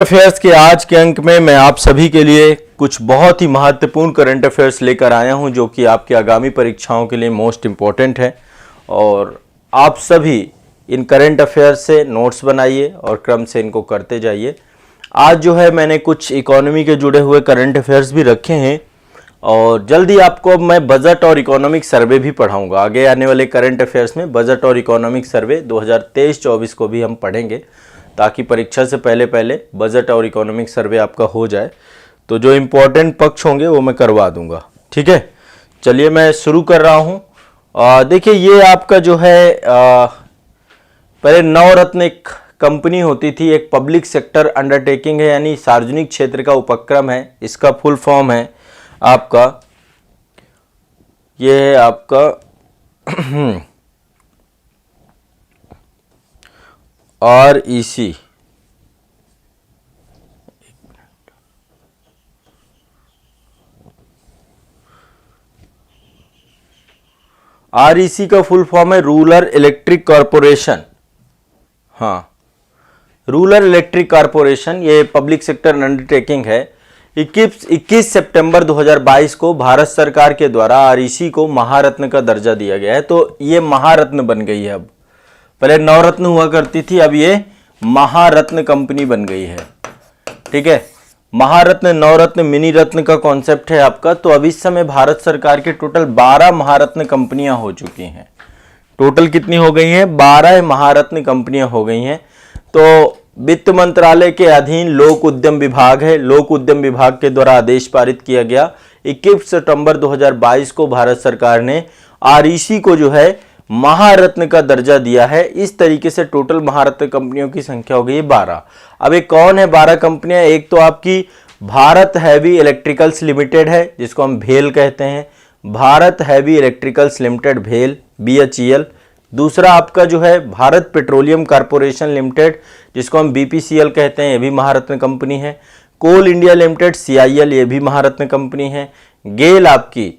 Affairs के आज के अंक में मैं आप सभी के लिए कुछ बहुत ही महत्वपूर्ण करंट अफेयर्स लेकर आया हूं जो कि आपकी आगामी परीक्षाओं के लिए मोस्ट इम्पॉर्टेंट है। और आप सभी इन करंट अफेयर्स से नोट्स बनाइए और क्रम से इनको करते जाइए। आज जो है मैंने कुछ इकोनॉमी के जुड़े हुए करंट अफेयर्स भी रखे हैं और जल्दी आपको अब मैं बजट और इकोनॉमिक सर्वे भी पढ़ाऊंगा। आगे आने वाले करंट अफेयर्स में बजट और इकोनॉमिक सर्वे 2023-24 को भी हम पढ़ेंगे ताकि परीक्षा से पहले पहले बजट और इकोनॉमिक सर्वे आपका हो जाए। तो जो इम्पोर्टेंट पक्ष होंगे वो मैं करवा दूंगा। ठीक है, चलिए मैं शुरू कर रहा हूँ। देखिए ये आपका जो है पहले नवरत्न एक कंपनी होती थी, एक पब्लिक सेक्टर अंडरटेकिंग है यानी सार्वजनिक क्षेत्र का उपक्रम है। इसका फुल फॉर्म है आपका, ये है आपका REC। REC का फुल फॉर्म है रूरल इलेक्ट्रिक कॉरपोरेशन। हाँ, रूरल इलेक्ट्रिक कॉरपोरेशन ये पब्लिक सेक्टर अंडरटेकिंग है। 21 सितंबर 2022 को भारत सरकार के द्वारा REC को महारत्न का दर्जा दिया गया है। तो ये महारत्न बन गई है। अब पहले नवरत्न हुआ करती थी, अब ये महारत्न कंपनी बन गई है। ठीक है, महारत्न, नवरत्न, मिनी रत्न का कॉन्सेप्ट है आपका। तो अब इस समय भारत सरकार के टोटल 12 महारत्न कंपनियां हो चुकी हैं। टोटल कितनी हो गई हैं? 12 महारत्न कंपनियां हो गई हैं। तो वित्त मंत्रालय के अधीन लोक उद्यम विभाग है। लोक उद्यम विभाग के द्वारा आदेश पारित किया गया। 21 सितंबर 2022 को भारत सरकार ने REC को जो है महारत्न का दर्जा दिया है। इस तरीके से टोटल महारत्न कंपनियों की संख्या हो गई है 12। अब ये कौन है 12 कंपनियां? एक तो आपकी भारत हैवी इलेक्ट्रिकल्स लिमिटेड है जिसको हम भेल कहते हैं, भारत हैवी इलेक्ट्रिकल्स लिमिटेड भेल BHEL। दूसरा आपका जो है भारत पेट्रोलियम कॉर्पोरेशन लिमिटेड जिसको हम BPCL कहते हैं, ये भी महारत्न कंपनी है। कोल इंडिया लिमिटेड CIL, ये भी महारत्न कंपनी है। गेल आपकी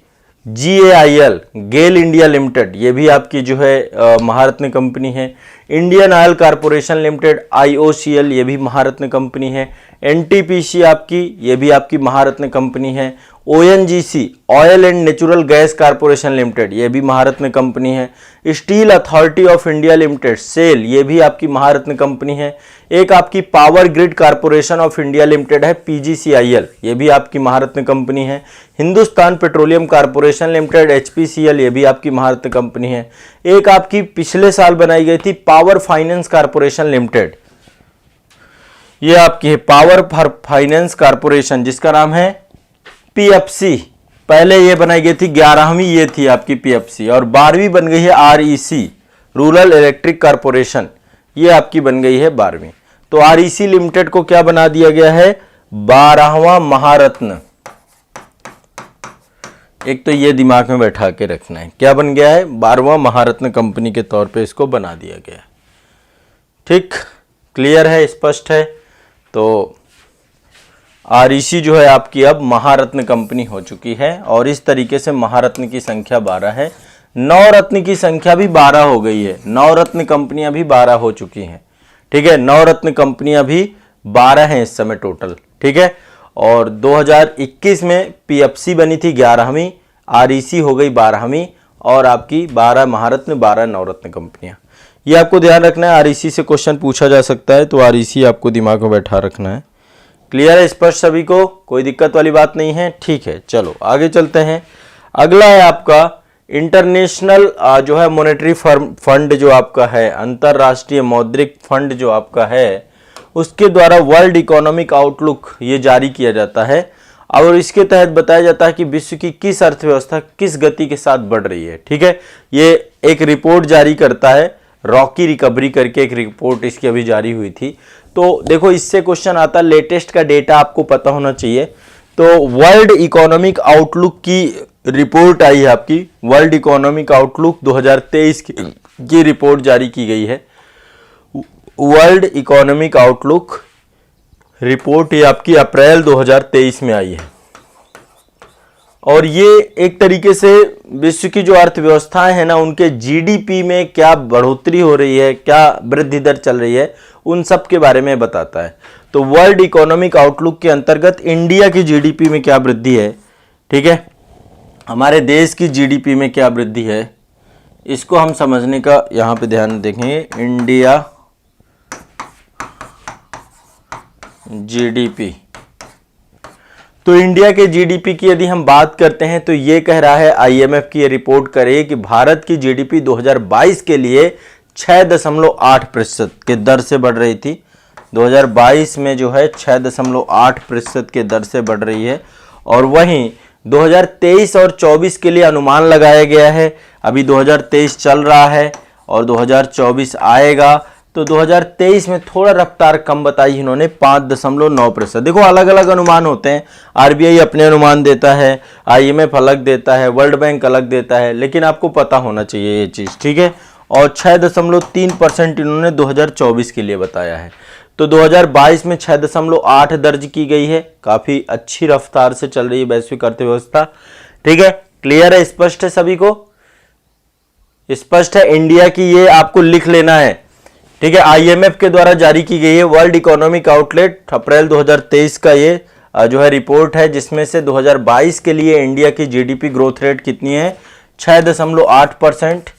GAIL, गेल इंडिया लिमिटेड, ये भी आपकी जो है महारत्न कंपनी है। Indian oil corporation limited IOCL, ये भी महारत्न कंपनी है। NTPC आपकी, ये भी आपकी महारत्न कंपनी है। ONGC, oil and natural gas corporation limited, ये भी महारत्न कंपनी है। Steel authority of India limited SAIL, ये भी आपकी महारत्न कंपनी है। एक आपकी power grid corporation of India limited है PGCIL, ये भी आपकी महारत्न कंपनी है। Hindustan petroleum corporation limited HPCL, ये भी आपकी महारत्न कंपनी है। एक आपकी पिछले साल बनाई गई थी पावर फाइनेंस कॉरपोरेशन लिमिटेड, ये आपकी है पावर फाइनेंस कॉरपोरेशन जिसका नाम है PFC। पहले ये बनाई गई थी 11वीं, ये थी आपकी PFC, और 12वीं बन गई है REC रूरल इलेक्ट्रिक कॉरपोरेशन, ये आपकी बन गई है 12वीं। तो REC लिमिटेड को क्या बना दिया गया है? 12वां महारत्न। एक तो ये दिमाग में बैठा के रखना है, क्या बन गया है? 12वां महारत्न कंपनी के तौर पे इसको बना दिया गया है। ठीक, क्लियर है, स्पष्ट है। तो REC जो है आपकी अब महारत्न कंपनी हो चुकी है और इस तरीके से महारत्न की संख्या 12 है। नवरत्न की संख्या भी 12 हो गई है। नवरत्न कंपनियां भी 12 हो चुकी हैं। ठीक है, नवरत्न कंपनियां भी 12 हैं इस समय टोटल। ठीक है, और 2021 में PFC बनी थी 11वीं, REC हो गई 12वीं और आपकी 12 महारत्न 12 नवरत्न कंपनियां। ये आपको ध्यान रखना है, REC से क्वेश्चन पूछा जा सकता है, तो REC आपको दिमाग में बैठा रखना है। क्लियर है, स्पष्ट सभी को? कोई दिक्कत वाली बात नहीं है? ठीक है, चलो आगे चलते हैं। अगला है आपका इंटरनेशनल जो है मॉनेटरी फंड जो आपका है, अंतरराष्ट्रीय मौद्रिक फंड जो आपका है, उसके द्वारा वर्ल्ड इकोनॉमिक आउटलुक ये जारी किया जाता है और इसके तहत बताया जाता है कि विश्व की किस अर्थव्यवस्था किस गति के साथ बढ़ रही है। ठीक है, ये एक रिपोर्ट जारी करता है, रॉकी रिकवरी करके एक रिपोर्ट इसकी अभी जारी हुई थी। तो देखो इससे क्वेश्चन आता है, लेटेस्ट का डेटा आपको पता होना चाहिए। तो वर्ल्ड इकोनॉमिक आउटलुक की रिपोर्ट आई है आपकी, वर्ल्ड इकोनॉमिक आउटलुक 2023 की रिपोर्ट जारी की गई है। वर्ल्ड इकोनॉमिक आउटलुक रिपोर्ट ये आपकी अप्रैल 2023 में आई है और ये एक तरीके से विश्व की जो अर्थव्यवस्थाएं हैं ना, उनके जीडीपी में क्या बढ़ोतरी हो रही है, क्या वृद्धि दर चल रही है, उन सब के बारे में बताता है। तो वर्ल्ड इकोनॉमिक आउटलुक के अंतर्गत इंडिया की जीडीपी में क्या वृद्धि है, ठीक है, हमारे देश की जीडीपी में क्या वृद्धि है, इसको हम समझने का यहाँ पे ध्यान देखेंगे। इंडिया जीडीपी, तो इंडिया के जीडीपी की यदि हम बात करते हैं तो ये कह रहा है आईएमएफ की ये रिपोर्ट करे कि भारत की जीडीपी 2022 के लिए 6.8% के दर से बढ़ रही थी। 2022 में जो है 6.8% के दर से बढ़ रही है। और वहीं 2023 और 24 के लिए अनुमान लगाया गया है। अभी 2023 चल रहा है और 2024 आएगा, तो 2023 में थोड़ा रफ्तार कम बताई इन्होंने, 5.9%। देखो अलग अलग अनुमान होते हैं, आरबीआई अपने अनुमान देता है, आईएमएफ अलग देता है, वर्ल्ड बैंक अलग देता है, लेकिन आपको पता होना चाहिए ये चीज़, ठीक है। और 6.3% इन्होंने 2024 के लिए बताया है। तो 2022 में 6.8 दर्ज की गई है, काफ़ी अच्छी रफ्तार से चल रही है वैश्विक अर्थव्यवस्था, ठीक है। क्लियर है, स्पष्ट है, सभी को स्पष्ट है। इंडिया की ये आपको लिख लेना है, ठीक है। आईएमएफ के द्वारा जारी की गई है वर्ल्ड इकोनॉमिक आउटलुक अप्रैल 2023 का ये जो है रिपोर्ट है, जिसमें से 2022 के लिए इंडिया की जीडीपी ग्रोथ रेट कितनी है, 6.8%,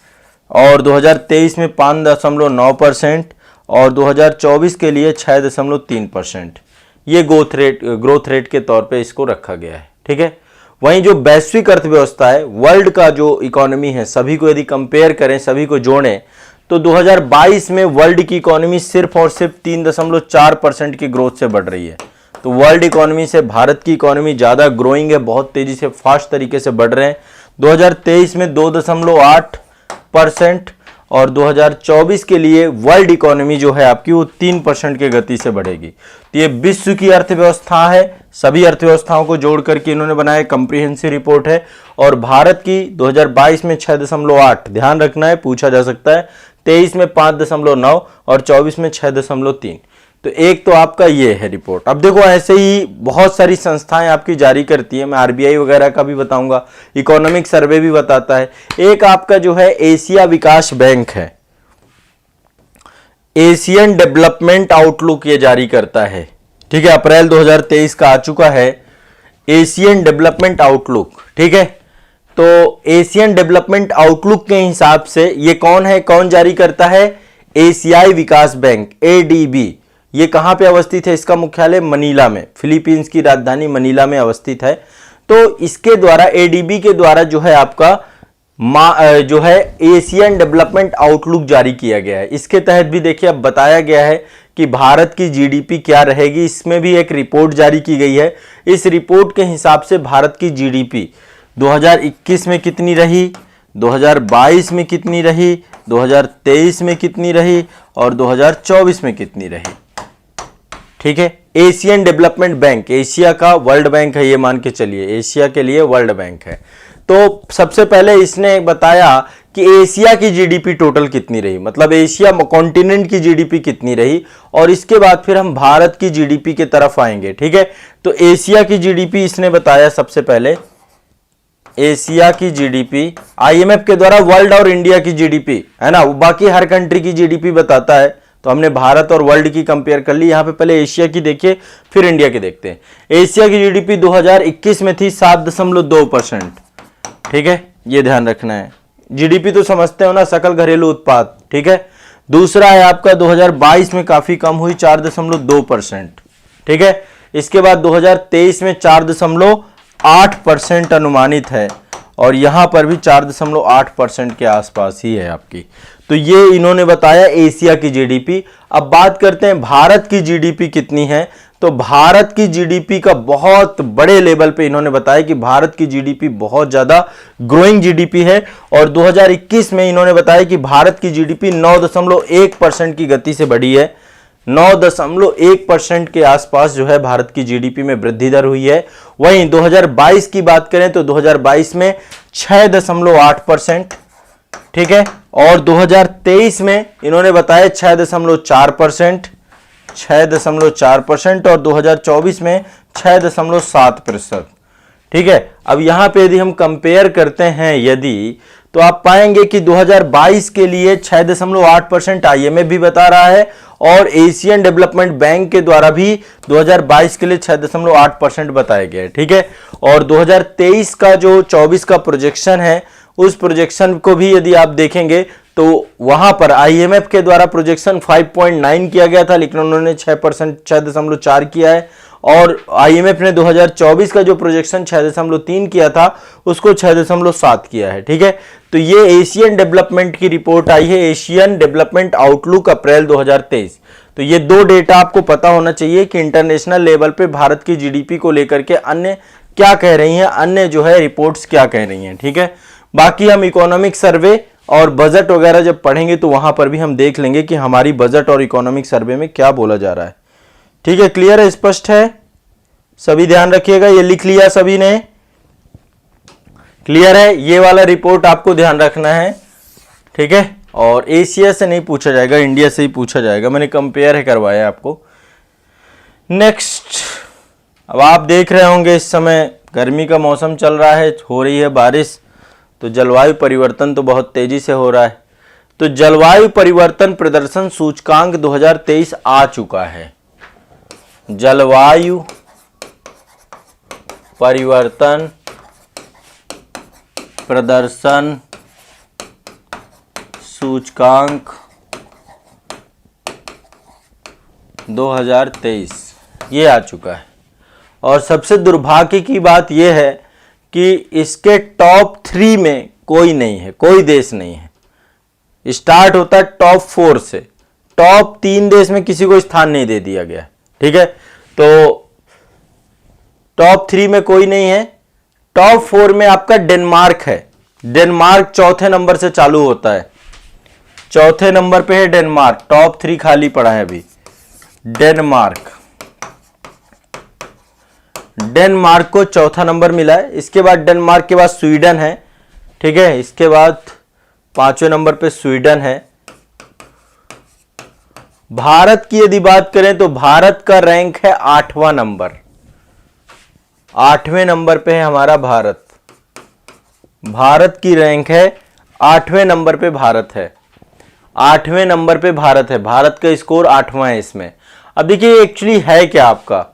और 2023 में 5.9%, और 2024 के लिए 6.3%। ये ग्रोथ रेट के तौर पे इसको रखा गया है, ठीक है। वहीं जो वैश्विक अर्थव्यवस्था है, वर्ल्ड का जो इकोनॉमी है, सभी को यदि कंपेयर करें, सभी को जोड़ें, तो 2022 में वर्ल्ड की इकोनॉमी सिर्फ और सिर्फ 3.4% की ग्रोथ से बढ़ रही है। तो वर्ल्ड इकोनॉमी से भारत की इकोनॉमी ज़्यादा ग्रोइंग है, बहुत तेज़ी से फास्ट तरीके से बढ़ रहे हैं। 2023 में 2.8% और 2024 के लिए वर्ल्ड इकोनॉमी जो है आपकी वो 3% की गति से बढ़ेगी। तो ये विश्व की अर्थव्यवस्था है, सभी अर्थव्यवस्थाओं को जोड़ करके इन्होंने बनाया कम्प्रिहेंसिव रिपोर्ट है। और भारत की 2022 में 6.8, ध्यान रखना है, पूछा जा सकता है। 23 में 5.9 और 24 में 6.3। तो एक तो आपका ये है रिपोर्ट। अब देखो ऐसे ही बहुत सारी संस्थाएं आपकी जारी करती है, मैं आरबीआई वगैरह का भी बताऊंगा, इकोनॉमिक सर्वे भी बताता है। एक आपका जो है एशिया विकास बैंक है, एशियन डेवलपमेंट आउटलुक ये जारी करता है, ठीक है। अप्रैल 2023 का आ चुका है एशियन डेवलपमेंट आउटलुक, ठीक है। तो एशियन डेवलपमेंट आउटलुक के हिसाब से ये कौन है, कौन जारी करता है, एशियाई विकास बैंक, एडीबी। ये कहां पे अवस्थित है, इसका मुख्यालय मनीला में, फिलीपींस की राजधानी मनीला में अवस्थित है। तो इसके द्वारा, एडीबी के द्वारा जो है आपका जो है एशियन डेवलपमेंट आउटलुक जारी किया गया है। इसके तहत भी देखिए अब बताया गया है कि भारत की जीडीपी क्या रहेगी, इसमें भी एक रिपोर्ट जारी की गई है। इस रिपोर्ट के हिसाब से भारत की जीडीपी 2021 में कितनी रही, 2022 में कितनी रही, 2023 में कितनी रही और 2024 में कितनी रही, ठीक है। एशियन डेवलपमेंट बैंक, एशिया का वर्ल्ड बैंक है, ये मान के चलिए, एशिया के लिए वर्ल्ड बैंक है। तो सबसे पहले इसने बताया कि एशिया की जीडीपी टोटल कितनी रही, मतलब एशिया कॉन्टिनेंट की जीडीपी कितनी रही, और इसके बाद फिर हम भारत की जीडीपी की तरफ आएंगे, ठीक है। तो एशिया की जीडीपी इसने बताया सबसे पहले, एशिया की जीडीपी आईएमएफ के द्वारा वर्ल्ड और इंडिया की जीडीपी है ना, वो बाकी हर कंट्री की जीडीपी बताता है। तो हमने भारत और वर्ल्ड की कंपेयर कर ली, यहां पे पहले एशिया की देखिए फिर इंडिया की देखते हैं। एशिया की जीडीपी 2021 में थी 7.2%, ठीक है, ये ध्यान रखना है। जीडीपी तो समझते हो ना, सकल घरेलू उत्पाद, ठीक है। दूसरा है आपका 2022 में काफी कम हुई, 4.2%, ठीक है। इसके बाद 2023 में 4.8% अनुमानित है, और यहां पर भी 4.8% के आसपास ही है आपकी। तो ये इन्होंने बताया एशिया की जीडीपी। अब बात करते हैं भारत की जीडीपी कितनी है। तो भारत की जीडीपी का बहुत बड़े लेवल पे इन्होंने बताया कि भारत की जीडीपी बहुत ज्यादा ग्रोइंग जीडीपी है, और 2021 में इन्होंने बताया कि भारत की जीडीपी 9.1% की गति से बढ़ी है। 9.1% के आसपास जो है भारत की जीडीपी में वृद्धि दर हुई है। वहीं 2022 की बात करें तो 2022 में 6.8%, ठीक है, और 2023 में इन्होंने बताया 6.4%, 6.4%, और 2024 में 6.7%, ठीक है। अब यहां पे यदि हम कंपेयर करते हैं यदि, तो आप पाएंगे कि 2022 के लिए 6.8% आईएमएफ भी बता रहा है और एशियन डेवलपमेंट बैंक के द्वारा भी 2022 के लिए 6.8% बताया गया है। ठीक है, और 2023 का जो 24 का प्रोजेक्शन है उस प्रोजेक्शन को भी यदि आप देखेंगे तो वहां पर आईएमएफ के द्वारा प्रोजेक्शन 5.9 किया गया था, लेकिन उन्होंने 6.4 किया है, और आईएमएफ ने 2024 का जो प्रोजेक्शन 6.3 किया था उसको 6.7 किया है। ठीक है, तो ये एशियन डेवलपमेंट की रिपोर्ट आई है, एशियन डेवलपमेंट आउटलुक अप्रैल 2023। तो ये दो डेटा आपको पता होना चाहिए कि इंटरनेशनल लेवल पे भारत की जीडीपी को लेकर के अन्य क्या कह रही हैं, अन्य जो है रिपोर्ट्स क्या कह रही हैं। ठीक है, बाकी हम इकोनॉमिक सर्वे और बजट वगैरह जब पढ़ेंगे तो वहां पर भी हम देख लेंगे कि हमारी बजट और इकोनॉमिक सर्वे में क्या बोला जा रहा है। ठीक है, क्लियर है, स्पष्ट है, सभी ध्यान रखिएगा। ये लिख लिया सभी ने, क्लियर है, ये वाला रिपोर्ट आपको ध्यान रखना है। ठीक है, और एशिया से नहीं पूछा जाएगा, इंडिया से ही पूछा जाएगा, मैंने कंपेयर है करवाया आपको। नेक्स्ट, अब आप देख रहे होंगे इस समय गर्मी का मौसम चल रहा है, हो रही है बारिश, तो जलवायु परिवर्तन तो बहुत तेजी से हो रहा है। तो जलवायु परिवर्तन प्रदर्शन सूचकांक 2023 आ चुका है। जलवायु परिवर्तन प्रदर्शन सूचकांक 2023 ये आ चुका है, और सबसे दुर्भाग्य की बात यह है कि इसके टॉप 3 में कोई नहीं है, कोई देश नहीं है। स्टार्ट होता है टॉप 4 से, टॉप 3 देश में किसी को स्थान नहीं दे दिया गया। ठीक है, तो टॉप 3 में कोई नहीं है। टॉप 4 में आपका डेनमार्क है, डेनमार्क चौथे नंबर से चालू होता है, चौथे नंबर पे है डेनमार्क, टॉप 3 खाली पड़ा है अभी। डेनमार्क को चौथा नंबर मिला है। इसके बाद डेनमार्क के बाद स्वीडन है। ठीक है, इसके बाद 5वें नंबर पे स्वीडन है। भारत की यदि बात करें तो भारत का रैंक है 8वां नंबर, 8वें नंबर पे है हमारा भारत। भारत की रैंक है 8वें नंबर पे भारत है, 8वें नंबर पे भारत है। भारत का स्कोर 8वां है इसमें। अब देखिए एक्चुअली है क्या आपका,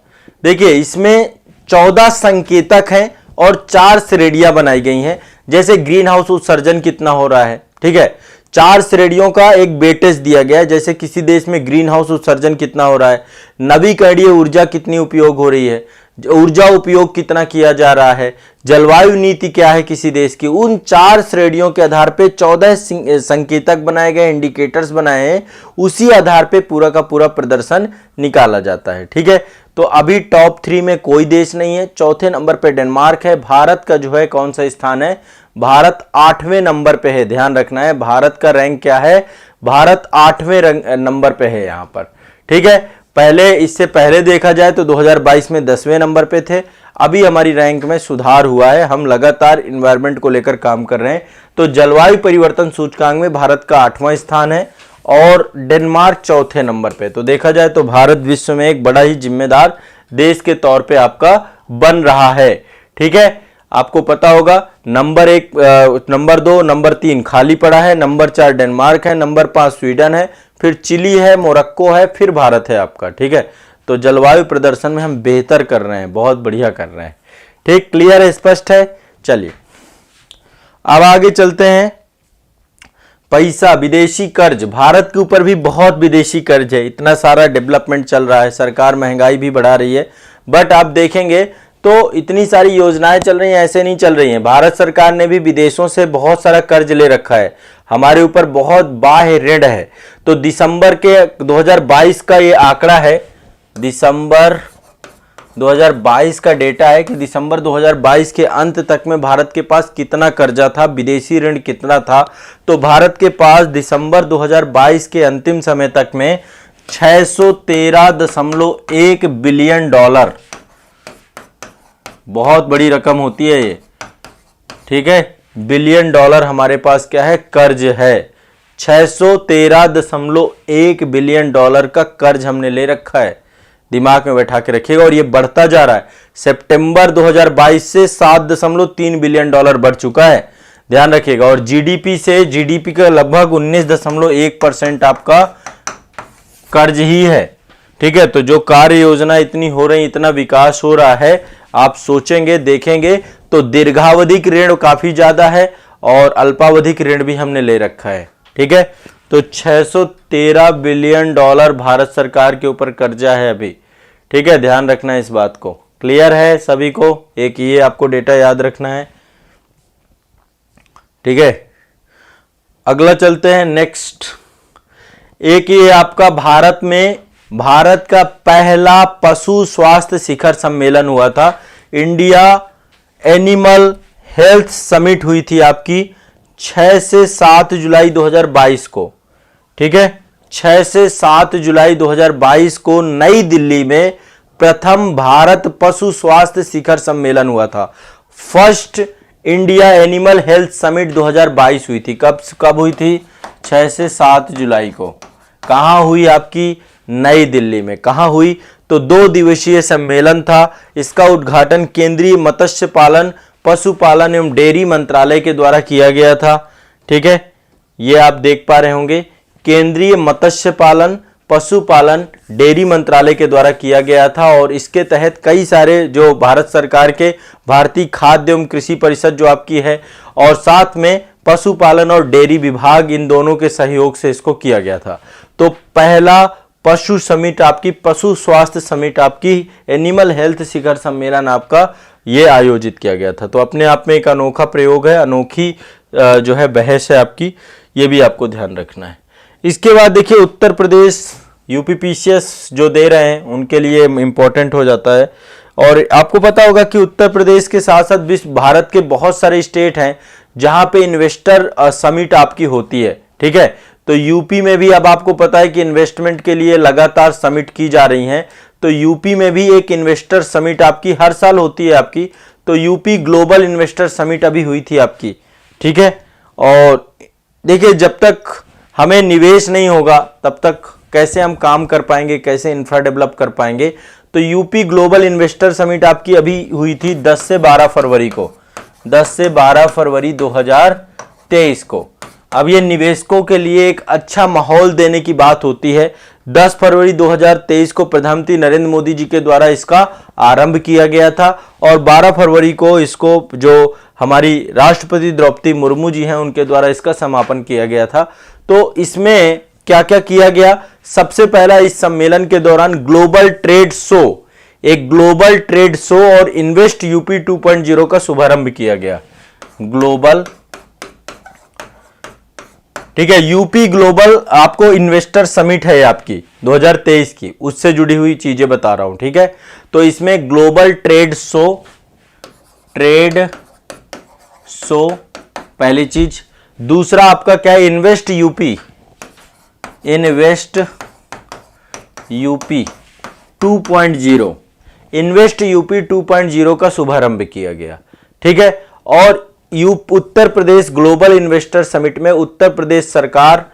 देखिए इसमें 14 संकेतक हैं और 4 श्रेणियां बनाई गई हैं, जैसे ग्रीन हाउस उत्सर्जन कितना हो रहा है। ठीक है, 4 श्रेणियों का एक वेटेज दिया गया है, जैसे किसी देश में ग्रीन हाउस उत्सर्जन कितना हो रहा है, नवीकरणीय ऊर्जा कितनी उपयोग हो रही है, ऊर्जा उपयोग कितना किया जा रहा है, जलवायु नीति क्या है किसी देश की। उन 4 श्रेणियों के आधार पे 14 संकेतक बनाए गए, इंडिकेटर्स बनाए हैं, उसी आधार पे पूरा का पूरा प्रदर्शन निकाला जाता है। ठीक है, तो अभी टॉप 3 में कोई देश नहीं है, चौथे नंबर पे डेनमार्क है। भारत का जो है कौन सा स्थान है, भारत 8वें नंबर पे है, ध्यान रखना है। भारत का रैंक क्या है, भारत 8वें नंबर पे है यहां पर। ठीक है, पहले इससे पहले देखा जाए तो 2022 में 10वें नंबर पे थे। अभी हमारी रैंक में सुधार हुआ है, हम लगातार इन्वायरमेंट को लेकर काम कर रहे हैं। तो जलवायु परिवर्तन सूचकांक में भारत का 8वां स्थान है और डेनमार्क चौथे नंबर पे। तो देखा जाए तो भारत विश्व में एक बड़ा ही जिम्मेदार देश के तौर पे आपका बन रहा है। ठीक है, आपको पता होगा नंबर 1, नंबर 2, नंबर 3 खाली पड़ा है, नंबर 4 डेनमार्क है, नंबर 5 स्वीडन है, फिर चिली है, मोरक्को है, फिर भारत है आपका। ठीक है, तो जलवायु प्रदर्शन में हम बेहतर कर रहे हैं, बहुत बढ़िया कर रहे हैं। ठीक, क्लियर है, स्पष्ट है। चलिए अब आगे चलते हैं। पैसा, विदेशी कर्ज, भारत के ऊपर भी बहुत विदेशी कर्ज है, इतना सारा डेवलपमेंट चल रहा है, सरकार महंगाई भी बढ़ा रही है, बट आप देखेंगे तो इतनी सारी योजनाएं चल रही हैं, ऐसे नहीं चल रही हैं। भारत सरकार ने भी विदेशों से बहुत सारा कर्ज ले रखा है, हमारे ऊपर बहुत बाह्य ऋण है। तो दिसंबर के 2022 का ये आंकड़ा है, दिसंबर 2022 का डेटा है कि दिसंबर 2022 के अंत तक में भारत के पास कितना कर्जा था, विदेशी ऋण कितना था। तो भारत के पास दिसंबर 2022 के अंतिम समय तक में 613.1 बिलियन डॉलर, बहुत बड़ी रकम होती है ये। ठीक है, बिलियन डॉलर हमारे पास क्या है, कर्ज है। 613.1 बिलियन डॉलर का कर्ज हमने ले रखा है, दिमाग में बैठा के रखिएगा। और ये बढ़ता जा रहा है, सितंबर 2022 से 7.3 बिलियन डॉलर बढ़ चुका है। ध्यान रखिएगा। और जीडीपी से, जीडीपी का लगभग 19.1% आपका कर्ज ही है, ठीक है। तो जो कार्य योजना इतनी हो रही, इतना विकास हो रहा है, आप सोचेंगे देखेंगे तो दीर्घावधिक ऋण काफी ज्यादा है और अल्पावधिक ऋण भी हमने ले रखा है, ठीक है। तो 613 बिलियन डॉलर भारत सरकार के ऊपर कर्जा है अभी, ठीक है। ध्यान रखना है इस बात को, क्लियर है सभी को। एक ये आपको डेटा याद रखना है, ठीक है। अगला चलते हैं नेक्स्ट। एक ये आपका भारत का पहला पशु स्वास्थ्य शिखर सम्मेलन हुआ था, इंडिया एनिमल हेल्थ समिट हुई थी आपकी 6 से 7 जुलाई 2022 को, ठीक है। 6 से 7 जुलाई 2022 को नई दिल्ली में प्रथम भारत पशु स्वास्थ्य शिखर सम्मेलन हुआ था। First India animal health summit 2022 हुई थी। कब हुई थी? 6 से 7 जुलाई को। कहां हुई? आपकी नई दिल्ली में। कहां हुई? तो 2 दिवसीय सम्मेलन था। इसका उद्घाटन केंद्रीय मत्स्य पालन, पशुपालन एवं डेयरी मंत्रालय के द्वारा किया गया था, ठीक है। ये आप देख पा रहे होंगे, केंद्रीय मत्स्य पालन, पशुपालन, डेयरी मंत्रालय के द्वारा किया गया था। और इसके तहत कई सारे जो भारत सरकार के भारतीय खाद्य एवं कृषि परिषद जो आपकी है, और साथ में पशुपालन और डेयरी विभाग, इन दोनों के सहयोग से इसको किया गया था। तो पहला पशु समिट आपकी, पशु स्वास्थ्य समिट आपकी, एनिमल हेल्थ शिखर सम्मेलन आपका ये आयोजित किया गया था। तो अपने आप में एक अनोखा प्रयोग है, अनोखी जो है बहस है आपकी, ये भी आपको ध्यान रखना है। इसके बाद देखिए उत्तर प्रदेश, यूपीपीसीएस जो दे रहे हैं उनके लिए इंपॉर्टेंट हो जाता है। और आपको पता होगा कि उत्तर प्रदेश के साथ साथ विश्व भारत के बहुत सारे स्टेट हैं जहां पे इन्वेस्टर समिट आपकी होती है, ठीक है। तो यूपी में भी अब आपको पता है कि इन्वेस्टमेंट के लिए लगातार समिट की जा रही हैं। तो यूपी में भी एक इन्वेस्टर समिट आपकी हर साल होती है आपकी। तो यूपी ग्लोबल इन्वेस्टर समिट अभी हुई थी आपकी, ठीक है। और देखिए जब तक हमें निवेश नहीं होगा तब तक कैसे हम काम कर पाएंगे, कैसे इंफ्रा डेवलप कर पाएंगे। तो यूपी ग्लोबल इन्वेस्टर समिट आपकी अभी हुई थी 10 से 12 फरवरी को, 10 से 12 फरवरी 2023 को। अब ये निवेशकों के लिए एक अच्छा माहौल देने की बात होती है। 10 फरवरी 2023 को प्रधानमंत्री नरेंद्र मोदी जी के द्वारा इसका आरंभ किया गया था और 12 फरवरी को इसको जो हमारी राष्ट्रपति द्रौपदी मुर्मू जी हैं उनके द्वारा इसका समापन किया गया था। तो इसमें क्या क्या किया गया? सबसे पहला, इस सम्मेलन के दौरान ग्लोबल ट्रेड शो, एक ग्लोबल ट्रेड शो और इन्वेस्ट यूपी 2.0 का शुभारंभ किया गया। ग्लोबल, ठीक है, यूपी ग्लोबल आपको इन्वेस्टर समिट है आपकी 2023 की, उससे जुड़ी हुई चीजें बता रहा हूं, ठीक है। तो इसमें ग्लोबल ट्रेड शो पहली चीज। दूसरा आपका क्या है? इन्वेस्ट यूपी 2.0, इन्वेस्ट यूपी 2.0 का शुभारंभ किया गया, ठीक है। और Uttar Pradesh global investor summit में उत्तर प्रदेश सरकार,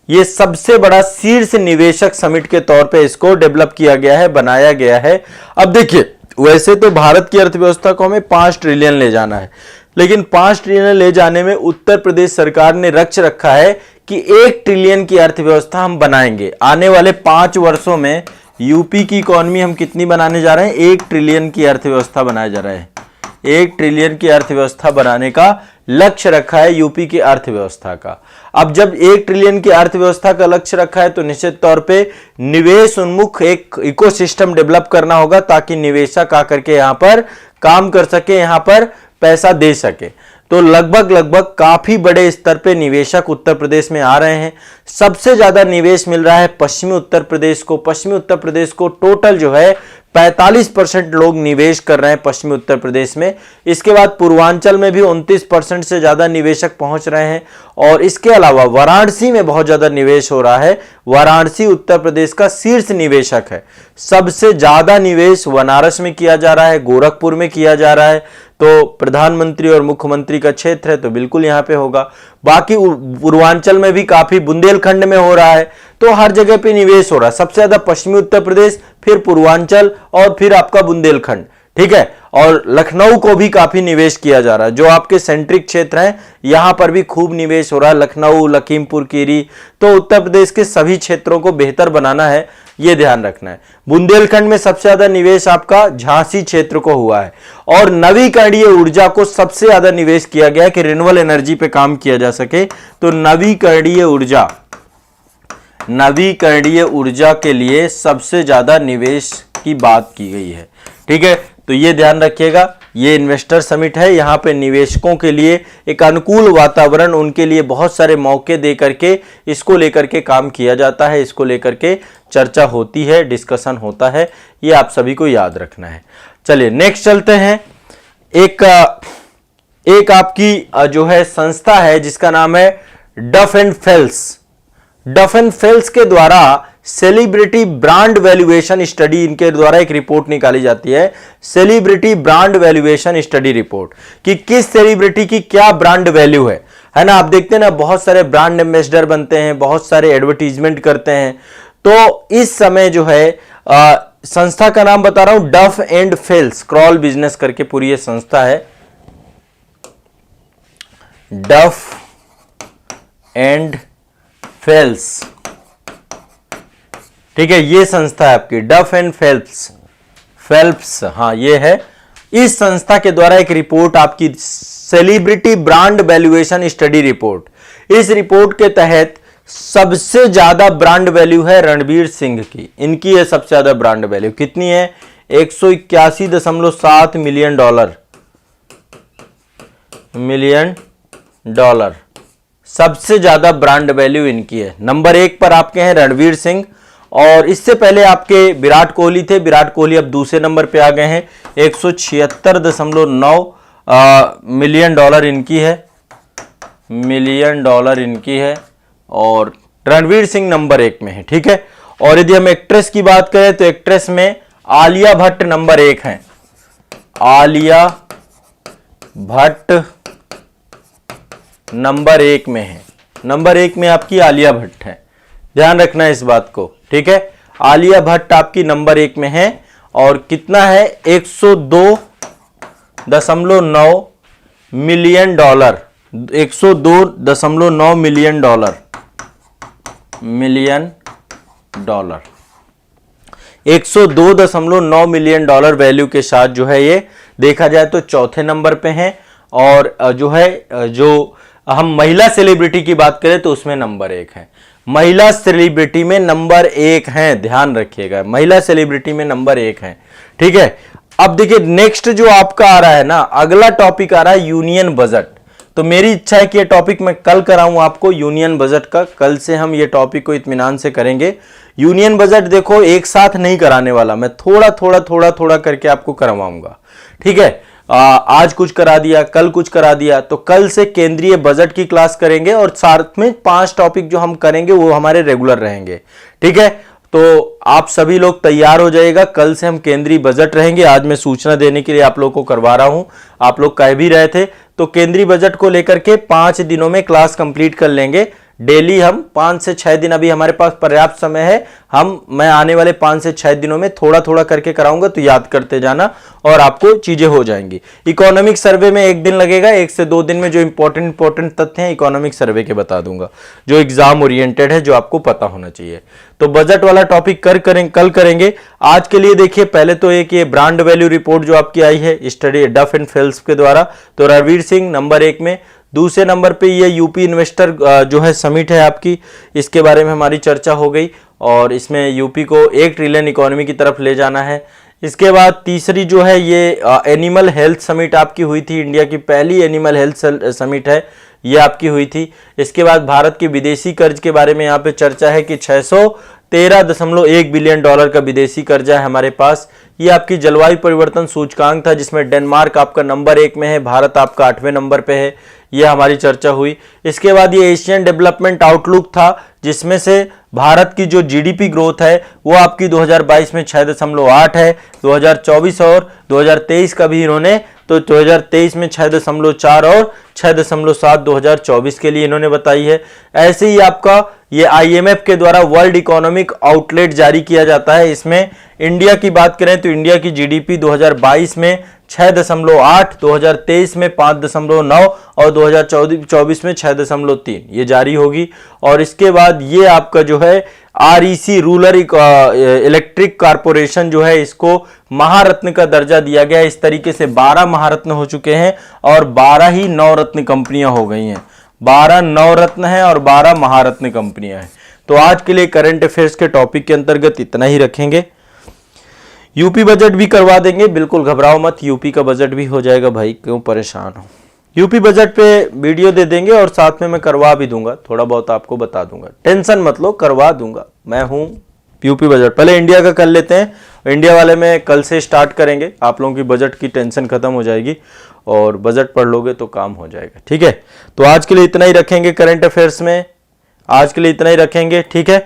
ये सबसे बड़ा शीर्ष निवेशक समिट के तौर पे इसको डेवलप किया गया है, बनाया गया है। अब देखिए, वैसे तो भारत की अर्थव्यवस्था को हमें 5 ट्रिलियन ले जाना है, लेकिन 5 ट्रिलियन ले जाने में उत्तर प्रदेश सरकार ने लक्ष्य रखा है कि 1 ट्रिलियन की अर्थव्यवस्था हम बनाएंगे। आने वाले 5 वर्षों में यूपी की इकोनॉमी हम कितनी बनाने जा रहे हैं? 1 ट्रिलियन की अर्थव्यवस्था बनाए जा रहे हैं। 1 ट्रिलियन की अर्थव्यवस्था बनाने का लक्ष्य रखा है यूपी की अर्थव्यवस्था का। अब जब 1 ट्रिलियन की अर्थव्यवस्था का लक्ष्य रखा है तो निश्चित तौर पे निवेश उन्मुख एक इकोसिस्टम डेवलप करना होगा ताकि निवेशक आकर के यहां पर काम कर सके, यहां पर पैसा दे सके। तो लगभग काफी बड़े स्तर पे निवेशक उत्तर प्रदेश में आ रहे हैं। सबसे ज्यादा निवेश मिल रहा है पश्चिमी उत्तर प्रदेश को। पश्चिमी उत्तर प्रदेश को टोटल जो है 45% लोग निवेश कर रहे हैं पश्चिमी उत्तर प्रदेश में। इसके बाद पूर्वांचल में भी 29% से ज्यादा निवेशक पहुंच रहे हैं। और इसके अलावा वाराणसी में बहुत ज्यादा निवेश हो रहा है। वाराणसी उत्तर प्रदेश का शीर्ष निवेशक है। सबसे ज्यादा निवेश बनारस में किया जा रहा है, गोरखपुर में किया जा रहा है। तो प्रधानमंत्री और मुख्यमंत्री का क्षेत्र है तो बिल्कुल यहां पे होगा। बाकी पूर्वांचल में भी काफी, बुंदेलखंड में हो रहा है, तो हर जगह पे निवेश हो रहा है। सबसे ज्यादा पश्चिमी उत्तर प्रदेश, फिर पूर्वांचल और फिर आपका बुंदेलखंड, ठीक है। और लखनऊ को भी काफी निवेश किया जा रहा है, जो आपके सेंट्रिक क्षेत्र हैं यहां पर भी खूब निवेश हो रहा है। लखनऊ, लखीमपुर खीरी, तो उत्तर प्रदेश के सभी क्षेत्रों को बेहतर बनाना है, यह ध्यान रखना है। बुंदेलखंड में सबसे ज्यादा निवेश आपका झांसी क्षेत्र को हुआ है। और नवीकरणीय ऊर्जा को सबसे ज्यादा निवेश किया गया है कि रिन्यूएबल एनर्जी पे काम किया जा सके, तो नवीकरणीय ऊर्जा के लिए सबसे ज्यादा निवेश की बात की गई है। ठीक है, तो ये ध्यान रखिएगा, ये इन्वेस्टर समिट है, यहाँ पे निवेशकों के लिए एक अनुकूल वातावरण, उनके लिए बहुत सारे मौके दे करके इसको लेकर के काम किया जाता है, इसको लेकर के चर्चा होती है, डिस्कशन होता है, ये आप सभी को याद रखना है। चलिए नेक्स्ट चलते हैं। एक आपकी जो है संस्था है जिसका नाम है डफ एंड फेल्स के द्वारा सेलिब्रिटी ब्रांड वैल्यूएशन स्टडी, इनके द्वारा एक रिपोर्ट निकाली जाती है, celebrity brand valuation study report, कि किस सेलिब्रिटी की क्या ब्रांड वैल्यू है ना। आप देखते हैं ना, बहुत सारे ब्रांड एम्बेसडर बनते हैं, बहुत सारे एडवर्टीजमेंट करते हैं। तो इस समय जो है संस्था का नाम बता रहा हूं, डफ एंड फेल्स क्रॉल बिजनेस करके पूरी ये संस्था है, डफ एंड फेल्स। ठीक है, ये संस्था है आपकी डफ एंड फेल्प्स, हाँ ये है। इस संस्था के द्वारा एक रिपोर्ट आपकी celebrity brand valuation study report, इस रिपोर्ट के तहत सबसे ज्यादा ब्रांड वैल्यू है रणवीर सिंह की, इनकी है सबसे ज्यादा ब्रांड वैल्यू, कितनी है 181.7 मिलियन डॉलर, सबसे ज्यादा ब्रांड वैल्यू इनकी है। नंबर 1 पर आपके हैं रणवीर सिंह, और इससे पहले आपके विराट कोहली थे, विराट कोहली अब दूसरे नंबर पे आ गए हैं, 176.9 मिलियन डॉलर इनकी है, और रणवीर सिंह नंबर 1 में है। ठीक है, और यदि हम एक्ट्रेस की बात करें तो एक्ट्रेस में आलिया भट्ट नंबर 1 है, आलिया भट्ट नंबर 1 में है, नंबर 1 में आपकी आलिया भट्ट है, ध्यान रखना है इस बात को। ठीक है, आलिया भट्ट आपकी नंबर 1 में है, और कितना है 102.9 million dollar, 102.9 million dollar, 102.9 million dollar value के साथ जो है ये देखा जाए तो चौथे नंबर पे हैं। और जो है जो हम महिला सेलिब्रिटी की बात करें तो उसमें नंबर 1 है, महिला सेलिब्रिटी में नंबर 1 है, ध्यान रखिएगा, महिला सेलिब्रिटी में नंबर 1 है। ठीक है, अब देखिए नेक्स्ट जो आपका आ रहा है ना, अगला टॉपिक आ रहा है यूनियन बजट। तो मेरी इच्छा है कि ये टॉपिक मैं कल कराऊं आपको, यूनियन बजट का, कल से हम ये टॉपिक को इत्मीनान से करेंगे। यूनियन बजट देखो एक साथ नहीं कराने वाला, मैं थोड़ा थोड़ा करके आपको करवाऊंगा। ठीक है, आज कुछ करा दिया, कल कुछ करा दिया, तो कल से केंद्रीय बजट की क्लास करेंगे, और साथ में 5 टॉपिक जो हम करेंगे वो हमारे रेगुलर रहेंगे। ठीक है, तो आप सभी लोग तैयार हो जाइएगा, कल से हम केंद्रीय बजट रहेंगे। आज मैं सूचना देने के लिए आप लोग को करवा रहा हूं, आप लोग कह भी रहे थे, तो केंद्रीय बजट को लेकर के 5 दिनों में क्लास कंप्लीट कर लेंगे। डेली हम 5 से 6 दिन, अभी हमारे पास पर्याप्त समय है, मैं आने वाले 5 से 6 दिनों में थोड़ा करके कराऊंगा, तो याद करते जाना और आपको चीजें हो जाएंगी। इकोनॉमिक सर्वे में 1 दिन लगेगा, 1 से 2 दिन में जो इंपॉर्टेंट तथ्य हैं इकोनॉमिक सर्वे के बता दूंगा, जो एग्जाम ओरिएंटेड है, जो आपको पता होना चाहिए। तो बजट वाला टॉपिक कल करेंगे। आज के लिए देखिए, पहले तो एक ये ब्रांड वैल्यू रिपोर्ट जो आपकी आई है स्टडी डफ एंड फेल्स के द्वारा, तो रणवीर सिंह नंबर 1 में। दूसरे नंबर पे ये यूपी इन्वेस्टर जो है समिट है आपकी, इसके बारे में हमारी चर्चा हो गई, और इसमें यूपी को 1 ट्रिलियन इकोनॉमी की तरफ ले जाना है। इसके बाद तीसरी जो है ये एनिमल हेल्थ समिट आपकी हुई थी, इंडिया की पहली एनिमल हेल्थ समिट है, ये आपकी हुई थी। इसके बाद भारत के विदेशी कर्ज के बारे में यहाँ पे चर्चा है कि 613.1 बिलियन डॉलर का विदेशी कर्जा है हमारे पास। ये आपकी जलवायु परिवर्तन सूचकांक था, जिसमें डेनमार्क आपका नंबर 1 में है, भारत आपका 8वें नंबर पे है, ये हमारी चर्चा हुई। इसके बाद ये एशियन डेवलपमेंट आउटलुक था, जिसमें से भारत की जो जीडीपी ग्रोथ है वो आपकी 2022 में 6.8 है। 2024 और 2023 का भी इन्होंने, तो 2023 में 6.4 और 6.7 2024 के लिए इन्होंने बताई है। ऐसे ही आपका ये आईएमएफ के द्वारा वर्ल्ड इकोनॉमिक आउटलेट जारी किया जाता है। इसमें इंडिया की बात करें तो इंडिया की जीडीपी 2022 में 6.8, 2023 में 5.9 और 2024 में 6.3 ये जारी होगी। और इसके बाद ये आपका जो है आरईसी रूरल इलेक्ट्रिक कॉर्पोरेशन जो है इसको महारत्न का दर्जा दिया गया है। इस तरीके से 12 महारत्न हो चुके हैं और 12 ही नवरत्न कंपनियां हो गई हैं। 12 नवरत्न हैं और 12 महारत्न कंपनियां हैं। तो आज के लिए करंट अफेयर्स के टॉपिक के अंतर्गत इतना ही रखेंगे। यूपी बजट भी करवा देंगे, बिल्कुल घबराओ मत, यूपी का बजट भी हो जाएगा भाई, क्यों परेशान हो। यूपी बजट पे वीडियो दे देंगे और साथ में मैं करवा भी दूंगा, थोड़ा बहुत आपको बता दूंगा, टेंशन मत लो, करवा दूंगा, मैं हूं। यूपी बजट पहले इंडिया का कर लेते हैं, इंडिया वाले में कल से स्टार्ट करेंगे, आप लोगों की बजट की टेंशन खत्म हो जाएगी और बजट पढ़ लोगे तो काम हो जाएगा, ठीक है। तो आज के लिए इतना ही रखेंगे, करंट अफेयर्स में आज के लिए इतना ही रखेंगे, ठीक है।